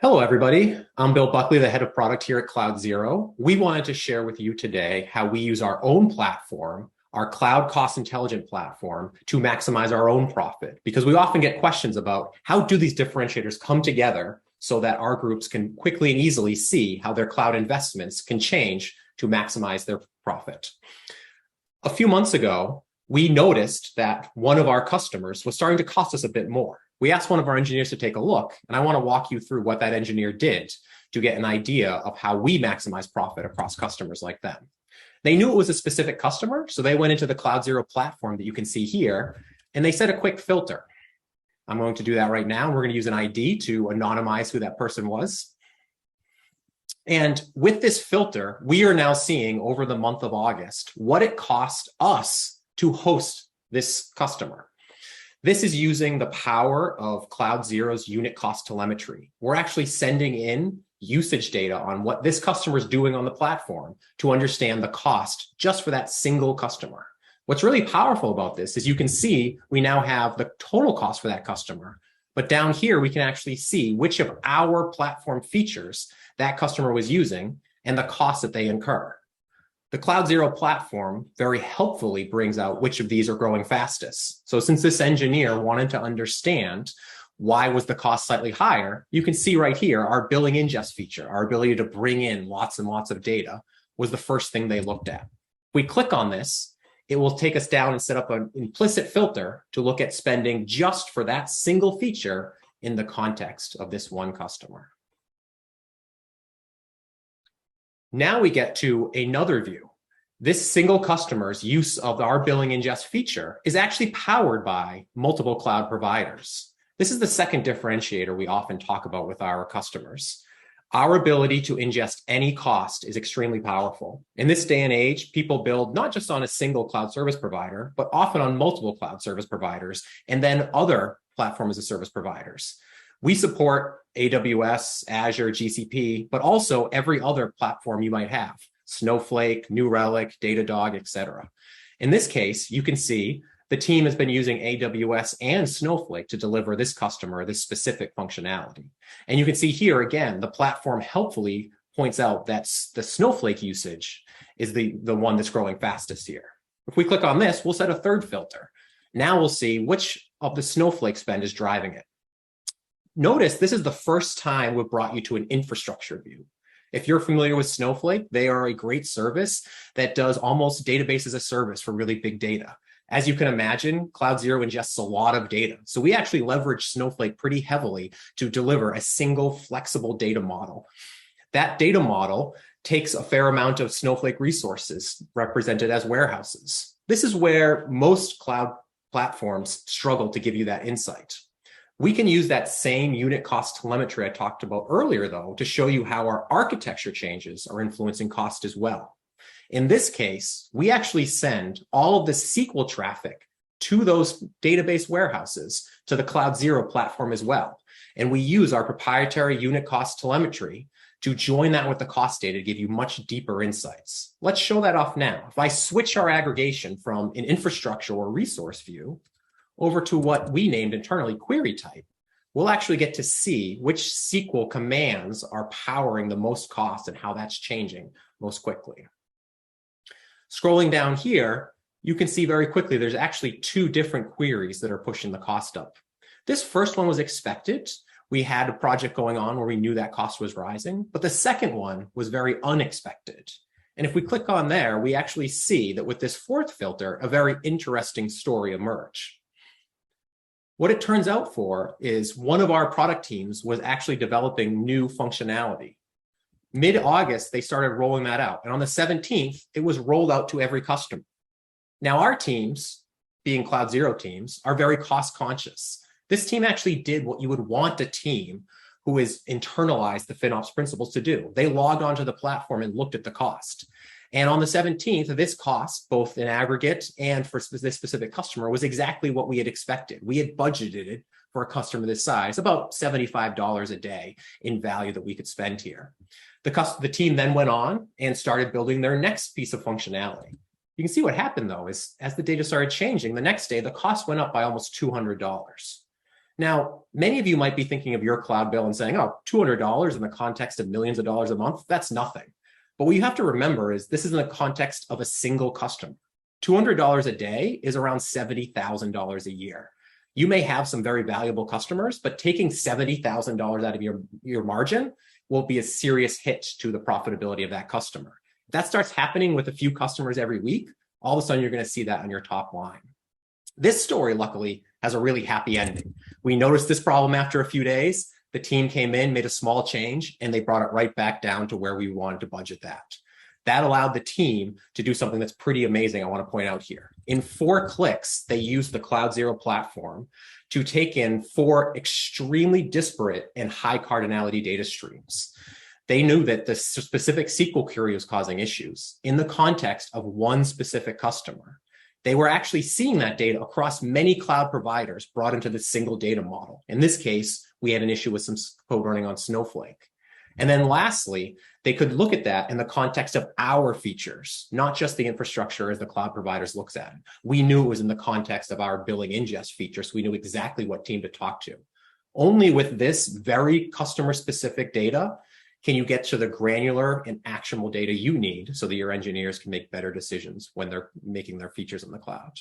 Hello, everybody. I'm Bill Buckley, the head of product here at CloudZero. We wanted to share with you today how we use our own platform, our cloud cost intelligent platform, to maximize our own profit. Because we often get questions about how do these differentiators come together so that our groups can quickly and easily see how their cloud investments can change to maximize their profit. A few months ago, we noticed that one of our customers was starting to cost us a bit more. We asked one of our engineers to take a look, and I want to walk you through what that engineer did to get an idea of how we maximize profit across customers like them. They knew it was a specific customer, so they went into the CloudZero platform that you can see here, and they set a quick filter. I'm going to do that right now, and we're going to use an ID to anonymize who that person was. And with this filter, we are now seeing over the month of August what it cost us to host this customer. This is using the power of CloudZero's unit cost telemetry. We're actually sending in usage data on what this customer is doing on the platform to understand the cost just for that single customer. What's really powerful about this is you can see we now have the total cost for that customer, but down here we can actually see which of our platform features that customer was using and the cost that they incur. The CloudZero platform very helpfully brings out which of these are growing fastest. So since this engineer wanted to understand why was the cost slightly higher, you can see right here our billing ingest feature, our ability to bring in lots and lots of data was the first thing they looked at. If we click on this, it will take us down and set up an implicit filter to look at spending just for that single feature in the context of this one customer. Now we get to another view. This single customer's use of our billing ingest feature is actually powered by multiple cloud providers. This is the second differentiator we often talk about with our customers. Our ability to ingest any cost is extremely powerful. In this day and age, people build not just on a single cloud service provider, but often on multiple cloud service providers, and then other platform as a service providers. We support AWS, Azure, GCP, but also every other platform you might have, Snowflake, New Relic, Datadog, etc. In this case, you can see the team has been using AWS and Snowflake to deliver this customer this specific functionality. And you can see here, again, the platform helpfully points out that the Snowflake usage is the one that's growing fastest here. If we click on this, we'll set a third filter. Now we'll see which of the Snowflake spend is driving it. Notice this is the first time we've brought you to an infrastructure view. If you're familiar with Snowflake, they are a great service that does almost database as a service for really big data. As you can imagine, CloudZero ingests a lot of data. So we actually leverage Snowflake pretty heavily to deliver a single flexible data model. That data model takes a fair amount of Snowflake resources represented as warehouses. This is where most cloud platforms struggle to give you that insight. We can use that same unit cost telemetry I talked about earlier, though, to show you how our architecture changes are influencing cost as well. In this case, we actually send all of the SQL traffic to those database warehouses to the CloudZero platform as well. And we use our proprietary unit cost telemetry to join that with the cost data to give you much deeper insights. Let's show that off now. If I switch our aggregation from an infrastructure or resource view over to what we named internally query type, we'll actually get to see which SQL commands are powering the most cost and how that's changing most quickly. Scrolling down here, you can see very quickly there's actually two different queries that are pushing the cost up. This first one was expected. We had a project going on where we knew that cost was rising, but the second one was very unexpected. And if we click on there, we actually see that with this fourth filter, a very interesting story emerge. What it turns out for is one of our product teams was actually developing new functionality. Mid-August, they started rolling that out. And on the 17th, it was rolled out to every customer. Now, our teams, being CloudZero teams, are very cost conscious. This team actually did what you would want a team who has internalized the FinOps principles to do. They logged onto the platform and looked at the cost. And on the 17th, this cost, both in aggregate and for this specific customer, was exactly what we had expected. We had budgeted it for a customer this size, about $75 a day in value that we could spend here. The team then went on and started building their next piece of functionality. You can see what happened, though, is as the data started changing, the next day, the cost went up by almost $200. Now, many of you might be thinking of your cloud bill and saying, oh, $200 in the context of millions of dollars a month, that's nothing. But what you have to remember is this is in the context of a single customer. $200 a day is around $70,000 a year. You may have some very valuable customers, but taking $70,000 out of your margin will be a serious hit to the profitability of that customer. If that starts happening with a few customers every week, all of a sudden you're going to see that on your top line. This story, luckily, has a really happy ending. We noticed this problem after a few days. The team came in, made a small change, and they brought it right back down to where we wanted to budget that. That allowed the team to do something that's pretty amazing, I want to point out here. In 4 clicks, they used the CloudZero platform to take in 4 extremely disparate and high cardinality data streams. They knew that the specific SQL query was causing issues in the context of one specific customer. They were actually seeing that data across many cloud providers brought into the single data model. In this case, we had an issue with some code running on Snowflake. And then lastly, they could look at that in the context of our features, not just the infrastructure as the cloud providers looks at it. We knew it was in the context of our billing ingest feature, so we knew exactly what team to talk to. Only with this very customer-specific data can you get to the granular and actionable data you need so that your engineers can make better decisions when they're making their features in the cloud.